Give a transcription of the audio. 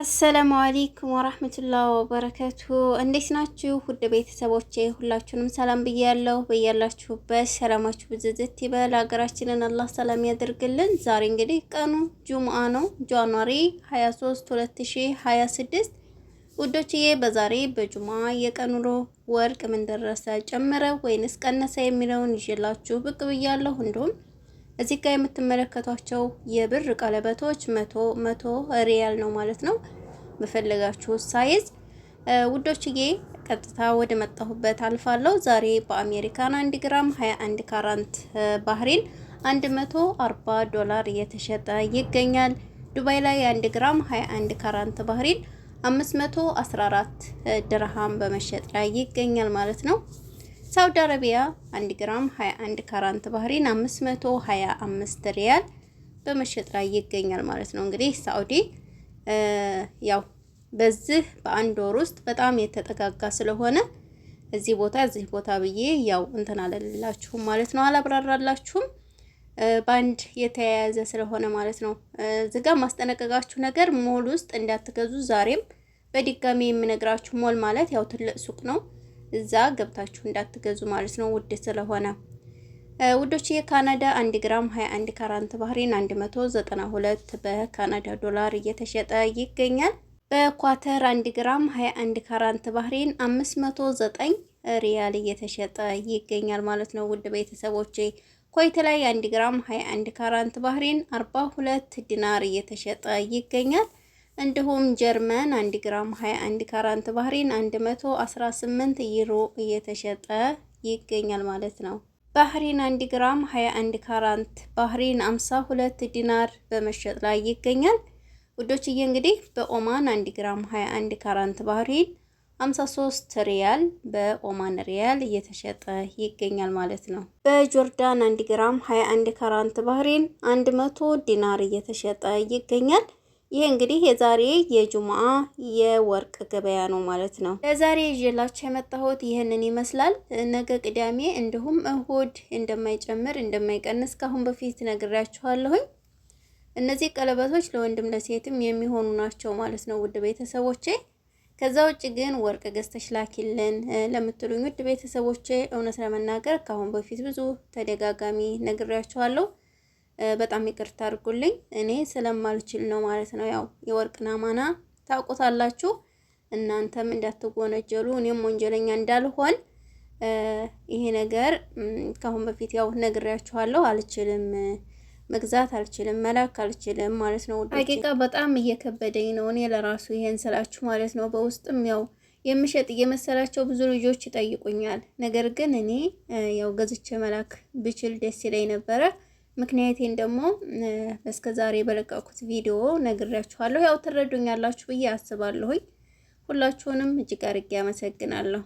አሰላሙ አለይኩም ወራህመቱላሂ ወበረካቱ። እንዴት ናችሁ ውድ ቤተሰቦቼ? ሁላችሁንም ሰላም ብያለሁ። በያላችሁበት ሰላማችሁ ብዝዝት ይበል። ሀገራችንን አላህ ሰላም ያደርግልን። ዛሬ እንግዲህ ቀኑ ጁምአ ነው፣ ጃንዋሪ 23 2026 ውዶችዬ። በዛሬ በጁምአ የቀን ውሎ ወርቅ ምን ደረሰ፣ ጨመረ ወይንስ ቀነሰ የሚለውን ይዤላችሁ ብቅ ብያለሁ። እንዲሁም እዚህ ጋር የምትመለከቷቸው የብር ቀለበቶች መቶ ሪያል ነው ማለት ነው። በፈለጋችሁ ሳይዝ ውዶችዬ ቀጥታ ወደ መጣሁበት አልፋለሁ። ዛሬ በአሜሪካን 1 ግራም 21 ካራንት ባህሪን $140 እየተሸጠ ይገኛል። ዱባይ ላይ 1 ግራም 21 ካራንት ባህሪን 514 ድርሃም በመሸጥ ላይ ይገኛል ማለት ነው። ሳውዲ አረቢያ 1 ግራም 21 ካራንት ባህሪን 525 ሪያል በመሸጥ ላይ ይገኛል ማለት ነው። እንግዲህ ሳውዲ ያው በዚህ በአንድ ወር ውስጥ በጣም የተጠጋጋ ስለሆነ እዚህ ቦታ ብዬ ያው እንትን አለላችሁም ማለት ነው፣ አላብራራላችሁም። ባንድ የተያያዘ ስለሆነ ማለት ነው። እዚህ ጋር ማስጠነቀቃችሁ ነገር ሞል ውስጥ እንዳትገዙ። ዛሬም በድጋሚ የምነግራችሁ ሞል ማለት ያው ትልቅ ሱቅ ነው። እዛ ገብታችሁ እንዳትገዙ ማለት ነው፣ ውድ ስለሆነ። ውዶች የካናዳ 1 ግራም 21 ካራንት ባህሪን 192 በካናዳ ዶላር እየተሸጠ ይገኛል። በኳተር 1 ግራም 21 ካራንት ባህሪን 509 ሪያል እየተሸጠ ይገኛል ማለት ነው። ውድ ቤተሰቦቼ ኮይት ላይ 1 ግራም 21 ካራንት ባህሪን 42 ዲናር እየተሸጠ ይገኛል። እንዲሁም ጀርመን 1 ግራም 21 ካራንት ባህሪን 118 ዩሮ እየተሸጠ ይገኛል ማለት ነው። ባህሪን 1 ግራም 21 ካራንት ባህሪን 52 ዲናር በመሸጥ ላይ ይገኛል። ውዶችዬ እንግዲህ በኦማን 1 ግራም 21 ካራንት ባህሪን 53 ሪያል በኦማን ሪያል እየተሸጠ ይገኛል ማለት ነው። በጆርዳን 1 ግራም 21 ካራንት ባህሪን 100 ዲናር እየተሸጠ ይገኛል። ይሄ እንግዲህ የዛሬ የጁምአ የወርቅ ገበያ ነው ማለት ነው። ለዛሬ ይዤላችሁ የመጣሁት ይሄንን ይመስላል። ነገ ቅዳሜ እንዲሁም እሁድ እንደማይጨምር እንደማይቀንስ ካሁን በፊት ነግሬያችኋለሁኝ። እነዚህ ቀለበቶች ለወንድም ለሴትም የሚሆኑ ናቸው ማለት ነው ውድ ቤተሰቦቼ። ከዛ ውጭ ግን ወርቅ ገዝተሽ ላኪልን ለምትሉኝ ውድ ቤተሰቦቼ እውነት ለመናገር ካሁን በፊት ብዙ ተደጋጋሚ ነግሬያችኋለሁ። በጣም ይቅርታ አድርጉልኝ፣ እኔ ስለማልችል ነው ማለት ነው። ያው የወርቅና ማና ታውቁታላችሁ። እናንተም እንዳትጎነጀሉ እኔም ወንጀለኛ እንዳልሆን ይሄ ነገር ካሁን በፊት ያው ነግሬያችኋለሁ። አልችልም፣ መግዛት አልችልም፣ መላክ አልችልም ማለት ነው። ሀቂቃ በጣም እየከበደኝ ነው እኔ ለራሱ ይሄን ስላችሁ ማለት ነው። በውስጥም ያው የምሸጥ እየመሰላቸው ብዙ ልጆች ይጠይቁኛል። ነገር ግን እኔ ያው ገዝቼ መላክ ብችል ደስ ይለኝ ነበረ። ምክንያቴን ደግሞ እስከዛሬ በለቀኩት ቪዲዮ ነግሬያችኋለሁ። ያው ትረዱኛላችሁ ብዬ አስባለሁኝ። ሁላችሁንም እጅግ አድርጌ አመሰግናለሁ።